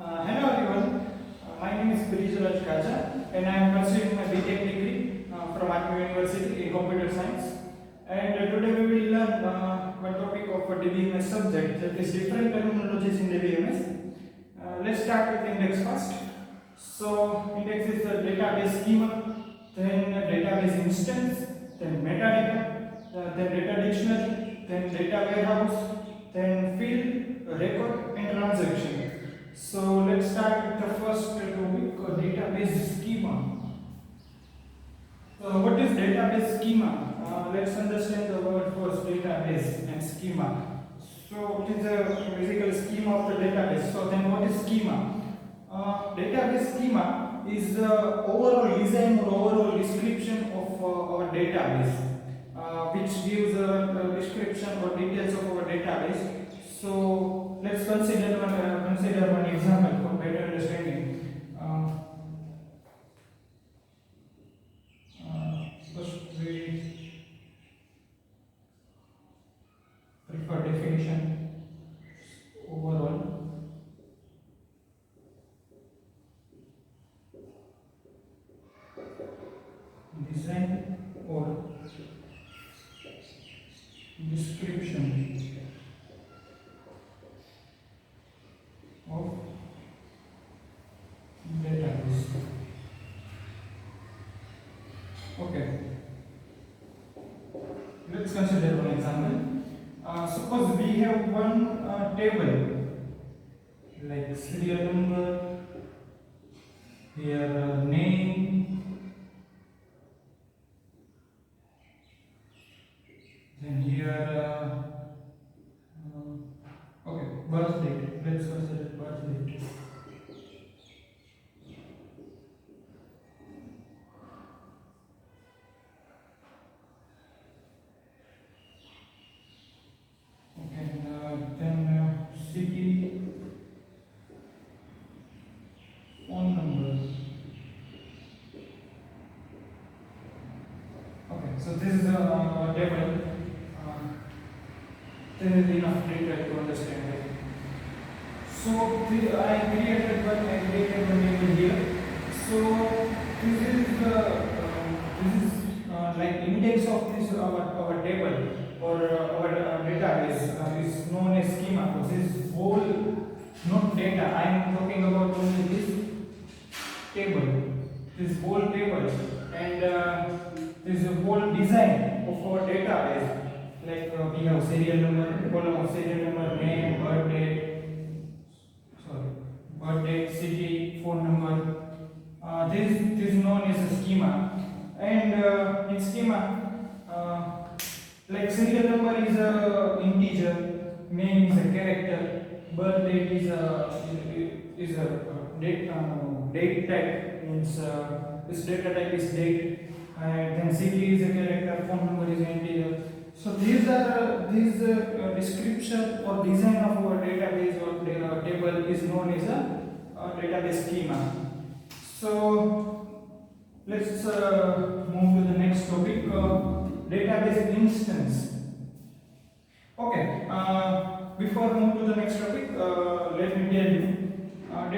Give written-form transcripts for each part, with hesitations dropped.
Hello everyone, my name is and I am pursuing my BTech degree from Atma University in Computer Science. And today we will learn one topic of a DBMS subject, that is different terminologies in DBMS. Let's start with index first. So index is the database schema, then database instance, then metadata, then data dictionary, then data warehouse, then field, record and transaction. So let's start with the first topic, database schema. So what is database schema? Let's understand the word first, database and schema. So it is a physical schema of the database. So then what is schema? Database schema is the overall design or overall description of our database, which gives a description or details of our database. So let's consider one example for better understanding. First we prefer definition overall. Design or description of database. Okay, let's consider one example. Suppose we have one table like serial number, here name, then here okay, birth date. Let's consider birth date. Then city, phone number. Okay, so this is a table. This is enough data to understand it. So I created one table here. So this is like index of this our table or our database is known as schema. This is whole, not data. I am talking about only this table, this whole table, and this whole design of our database. Like we have serial number, column of serial number, name, birthday, city, phone number. This is known as a schema, and in schema. Like serial number is a integer, name is a character, birth date is a date type, means this data type is date, and then city is a character, phone number is an integer. So these are description or design of our database or table is known as a database schema. So let's move to the next topic. Database instance. Okay, before move to the next topic, let me tell you. In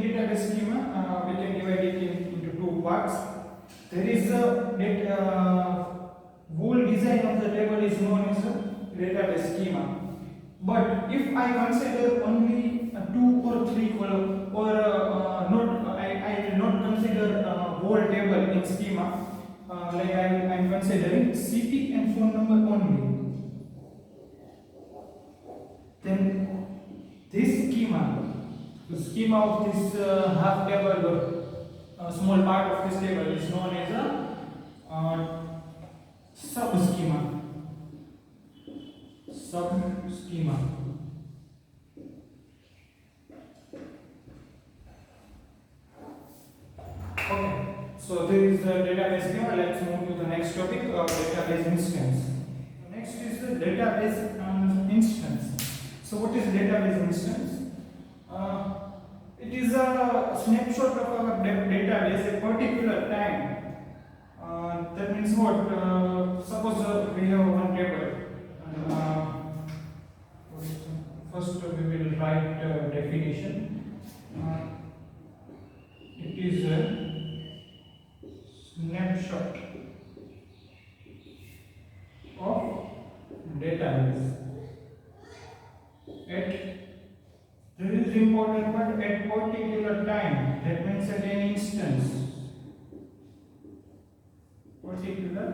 database schema, we can divide it into two parts. There is a whole design of the table is known as a database schema. But if I consider only two or three column, or I will not consider whole table in schema. Like I am considering city and phone number only. Then this schema, the schema of this half table or small part of this table is known as a sub-schema. Sub-schema. Okay. So this is the database schema. Let's move to the next topic, database instance. Next is the database instance. So what is database instance? It is a snapshot of our database at a particular time. That means what? Suppose we have one table. First we will write definition. Uh, it is a snapshot of database. At this is important, but at particular time, that means at an instance, particular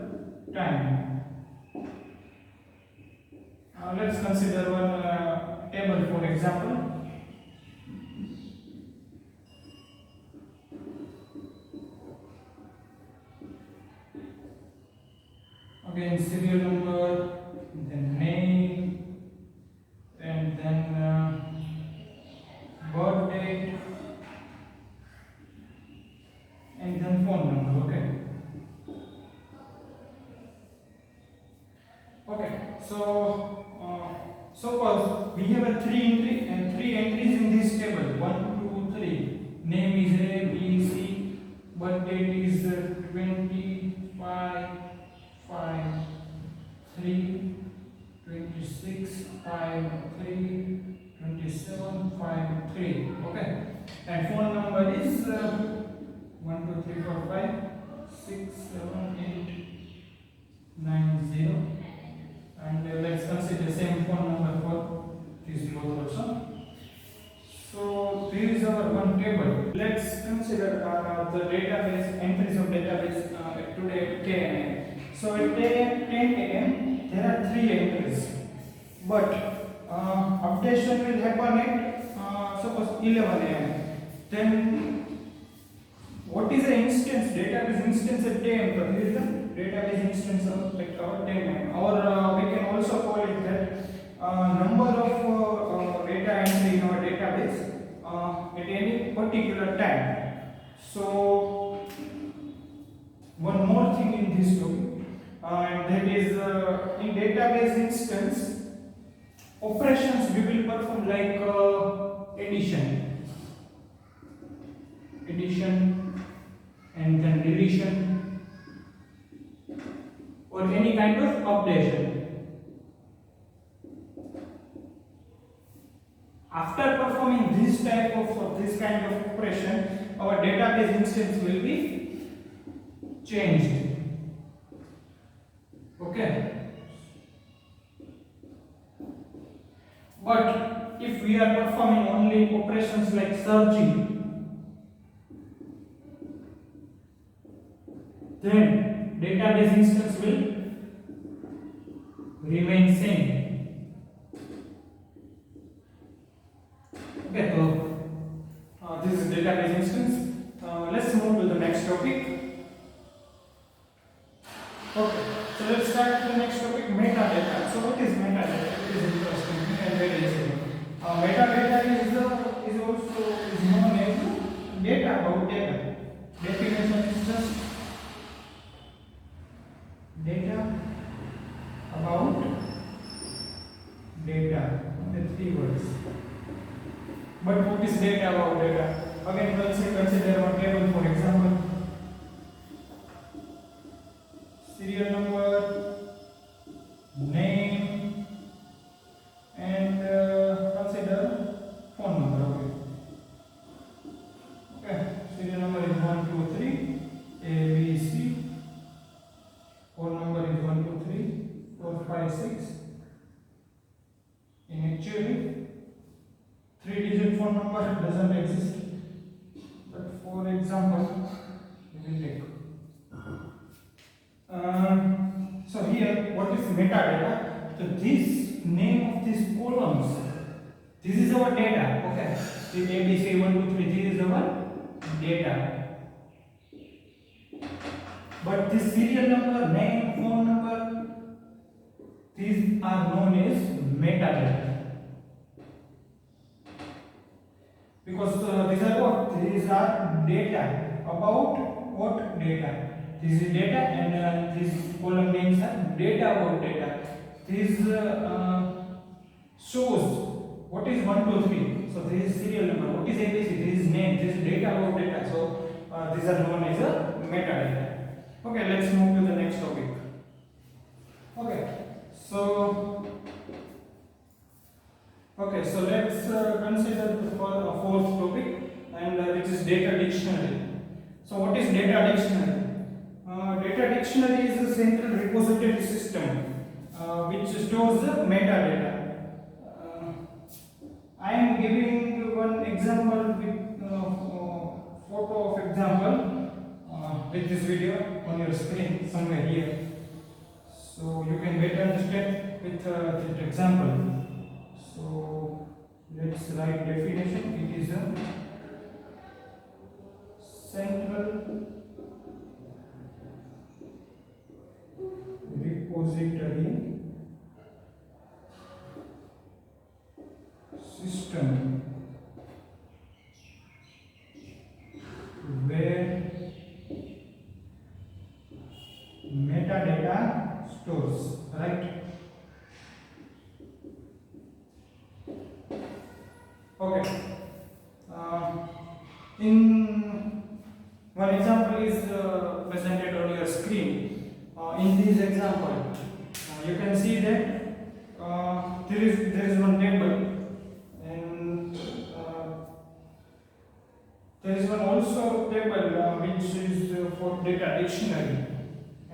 time. Let's consider one table for example. Again, serial number, then name, and then birth date, and then phone number. Okay. So suppose we have a three entries in this table. 1, 2, 3. Name is A, B, C. Birth date is 25, 5, 3, 26, 5, 3, 27, 5, 3. Okay. And phone number is 1, 2, 3, 4, 5, 6, 7, 8, 9, 0. And let's consider the same phone number for these both also. So here is our one table. Let's consider the database entries of database today at 10 a.m. So at 10 a.m. there are 3 entries, but updation will happen at suppose 11 a.m. Then what is the instance, database instance at 10 a.m.? Here is the database instance of like our 10 a.m. Or we can also call it that number of data entry in our database at any particular time. So one more thing in this topic, and that is in database instance operations we will perform like addition and then deletion or any kind of updation. After performing this kind of operation, our database instance will be changed. Okay. But if we are performing only operations like searching, then database instance will remain same. Okay, so this is database instance. Let's move to the next topic. Okay, so let's start with the next topic, metadata. So what is metadata? It is interesting and very easy. Metadata is also known as data about data. Definition is just data about data. The 3 words. But what is data about data? Again, consider one table for example. Serial number, name, and consider phone number. Okay. Serial number is 1, 2, 3, A, B, C. Phone number is 1, 2, 3, 4, 5, 6. In actually, 3-digit phone number doesn't exist. But for example, we will take. So here, what is metadata? So this name of these columns, this is our data. Okay. This ABC 1, 2, 3. This is our data. But this serial number, name, phone number, these are known as metadata. Because these are what? These are data. About what data? This is data, and this column names are data about data. This shows what is 1, 2, 3. So this is serial number. What is ABC? This is name. This is data about data. So these are known as a metadata. Okay, let's move to the next topic. Okay, so let's consider the fourth topic. and which is data dictionary. So what is data dictionary? Data dictionary is a central repository system which stores the metadata. I am giving one example with photo of example with this video on your screen somewhere here, so you can better understand with that example. So let's write definition. It is a central repository system where metadata stores, right? Okay. In one example is presented on your screen. In this example, you can see that there is one table, and there is one also table which is for data dictionary,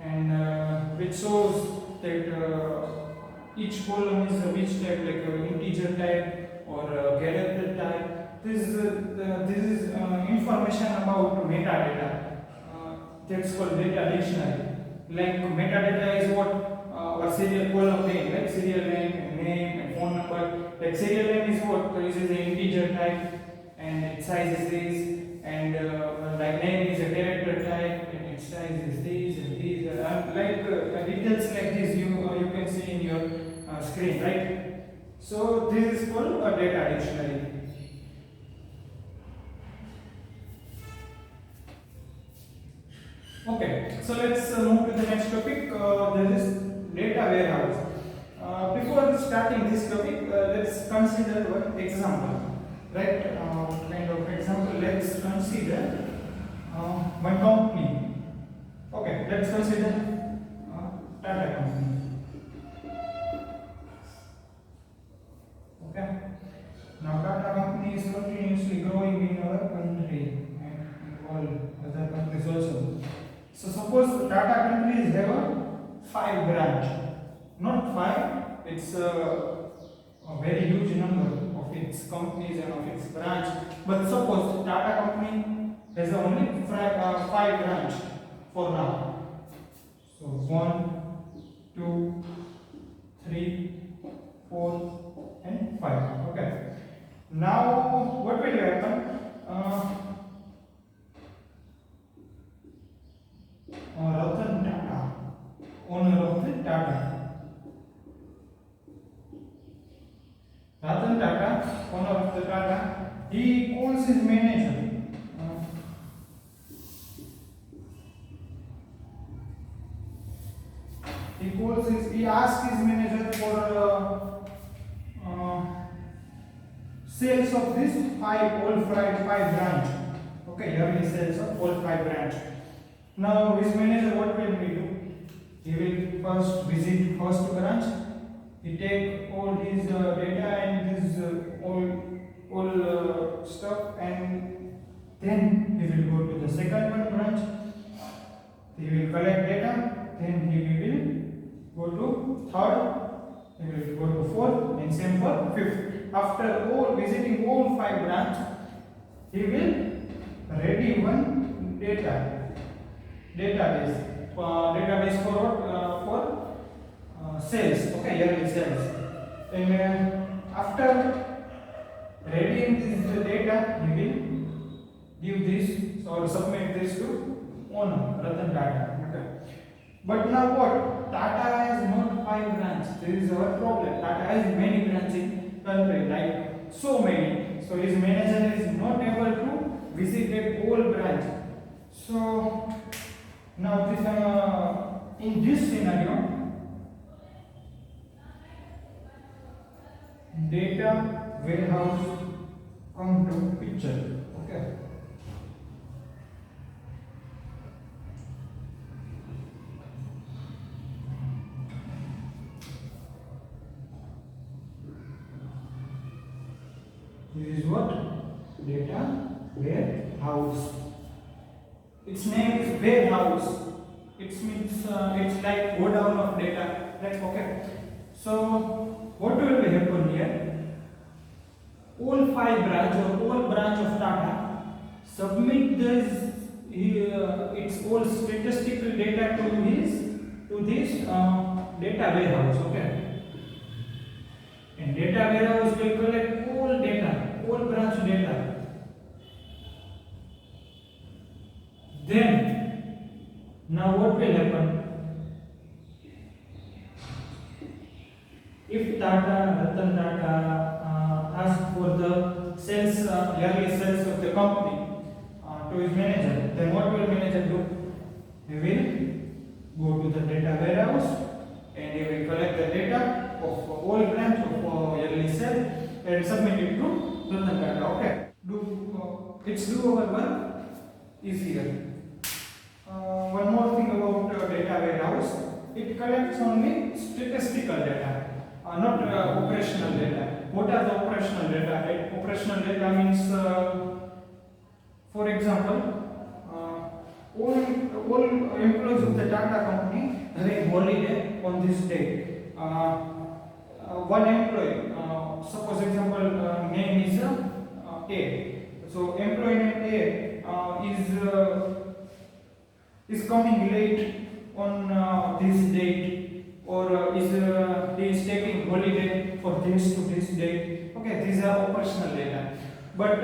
and which shows that each column is which type, like integer type or character type. This is information about metadata. That's called data dictionary. Like metadata is what our serial column name, like serial name and phone number. Like serial name is what? This is an integer type, and its size is this, and like name is a character type, and its size is this and these. Like details like this you can see in your screen, right? So this is called a data dictionary. Okay, so let's move to the next topic. There is data warehouse. Before starting this topic, let's consider one example, right? Kind of example. Let's consider one company. Okay, let's consider Tata company. Okay. Now Tata company is continuously growing in our country and all other countries also. So suppose Tata countries have a 5 branch, not 5, it's a very huge number of its companies and of its branch. But suppose Tata company has only 5 branch for now. So 1, 2, 3, 4 and 5. Okay. Now what will happen? Ratan Tata, owner of the Tata. Ratan Tata, owner of the Tata, he calls his manager. He asks his manager for sales of this all five branch. Okay, yearly sales of all 5 branch. Now his manager, what will he do? He will first visit first branch. He take all his data and his all stuff, and then he will go to the second branch. He will collect data. Then he will go to third. He will go to fourth, and same for fifth. After all visiting all 5 branch, he will ready one database for what? For sales. Okay, yearly sales. And after readying this data, he will give this or submit this to owner Ratan Tata. Okay. But now what? Tata has not 5 branches. There is our problem. Tata has many branches in country, like so many. So his manager is not able to visit all branch. So now this in this scenario, data warehouse come to picture. Okay. This is what? Data warehouse. warehouse. Its name is warehouse. It means it's like go down of data. Right? Okay. So what will happen here? All branch of Tata submit this its all statistical data to this data warehouse. Okay. And data warehouse will collect all data, all branch data. Then, now what will happen? If Ratan Tata asks for the sales, yearly sales of the company to his manager, then what will manager do? He will go to the data warehouse and he will collect the data of all branch of yearly sales and submit it to Ratan Tata. Okay. Let's do our work easier. One more thing about data warehouse, it collects only statistical data, not operational data. What are the operational data? Right? Operational data means, for example, all employees of the Tata company having holiday on this day. One employee, suppose example name is A. So employee name A is coming late on this date, or he is taking holiday for this to this date. Okay, these are operational data, but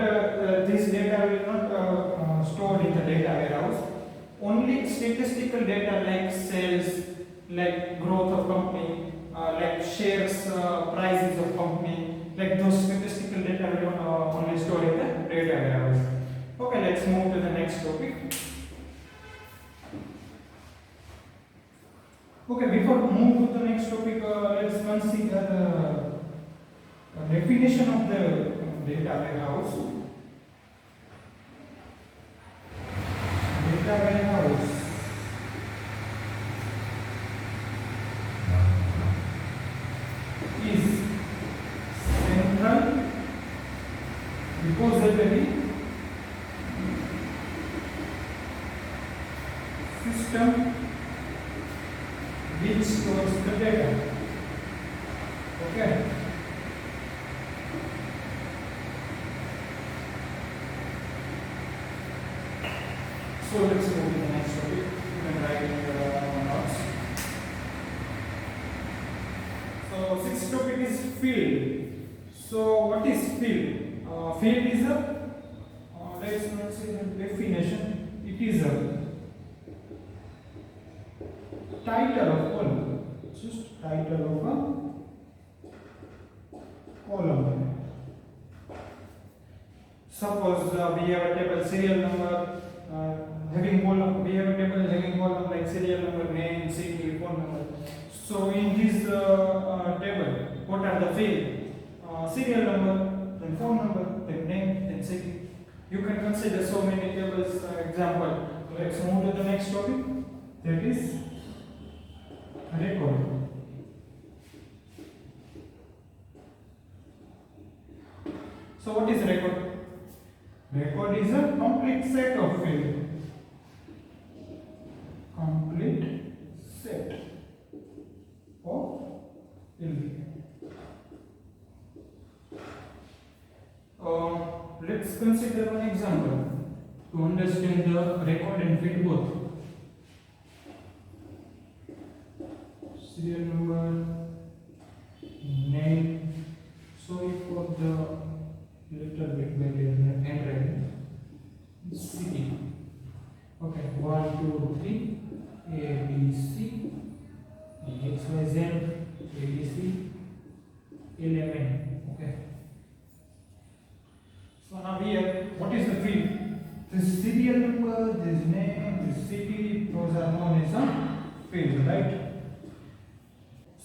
this data will not stored in the data warehouse. Only statistical data like sales, like growth of company, like shares, prices of company, like those statistical data will only store in the data warehouse. Okay, let's move to the next topic. Okay, before we move to the next topic, let's consider the definition of the data warehouse. Data warehouse is central repository system which stores the data. Okay. So let's move to the next topic. You can write in the notes. So sixth topic is field. So what is field? Field is a let's not say the definition. It is a title of column. Just title of a column. Suppose we have a table serial number having column. We have a table having column like serial number, name, city, phone number. So in this table, what are the fields? Serial number, then phone number, then name, then city. You can consider so many tables. Example. Let's move to the next topic. That is record. So what is record? Record is a complete set of fields. Complete set of fields. Let's consider one example to understand the record and field both. Serial number, name. Sorry for the little bit bad handwriting. City. Okay, 1, 2, 3. A, B, C. X, Y, Z. A, B, C. Element. Okay. So now here, what is the field? This serial number, this name, this city, those are known as a field, right?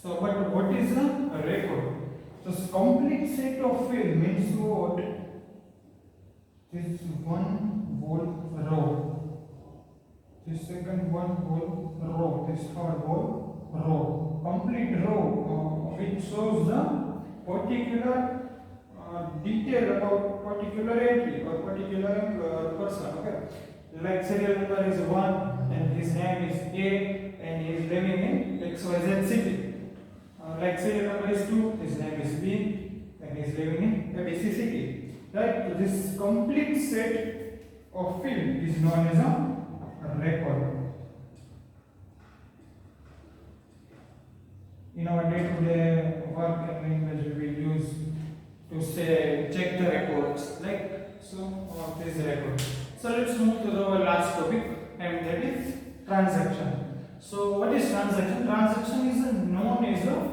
So, but what is a record? So, complete set of field means what? This one whole row, this second one whole row, this third whole row, complete row which shows the particular detail about particular entry or particular person. Okay, like serial number is 1 and his name is A and he is living in XYZ city. Like serial number is 2, his name is B and he is living in ABC city. Right? So this complete set of field is known as a record. In our day-to-day work and language, we will use to say check the records, like so. This record. So let's move to the last topic, and that is transaction. So what is transaction? Transaction is known as a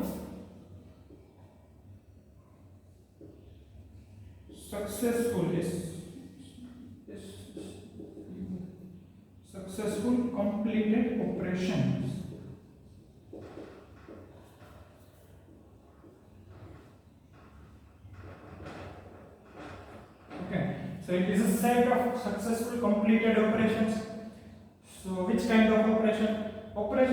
successful completed operations. Okay, so it is a set of successful completed operations. So which kind of operation?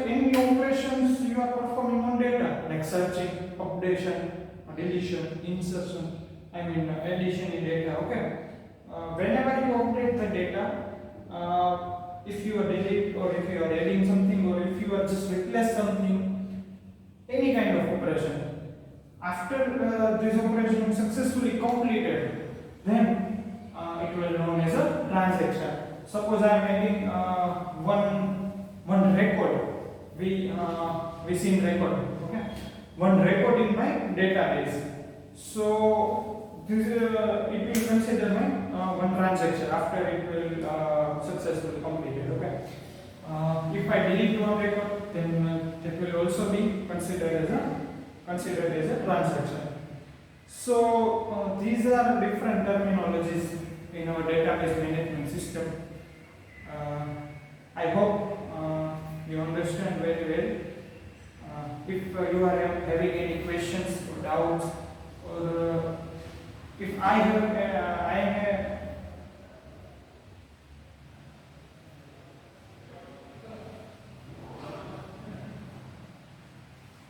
Any operations you are performing on data, like searching, updation, deletion, insertion, addition in data. Okay, whenever you update the data, if you are delete or if you are adding something or if you are just replace something, any kind of operation, after this operation is successfully completed, then it will be known as a transaction. Suppose I am adding one record, we seen record, okay, one record in my database. So this it will consider my one transaction after it will successfully completed. Okay. If I delete one record, then that will also be considered as a transaction. So these are different terminologies in our database management system. I hope you understand very well. If you are having any questions or doubts, or if I have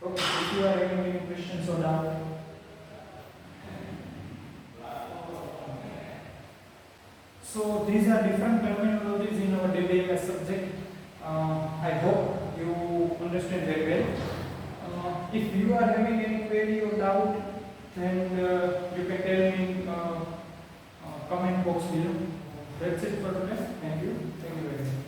okay, if you are having any questions or doubts. So these are different terminologies in our DBMS subject. I hope you understand very well. If you are having any query or doubt, then you can tell me in comment box below. That's it for today. Thank you. Thank you very much.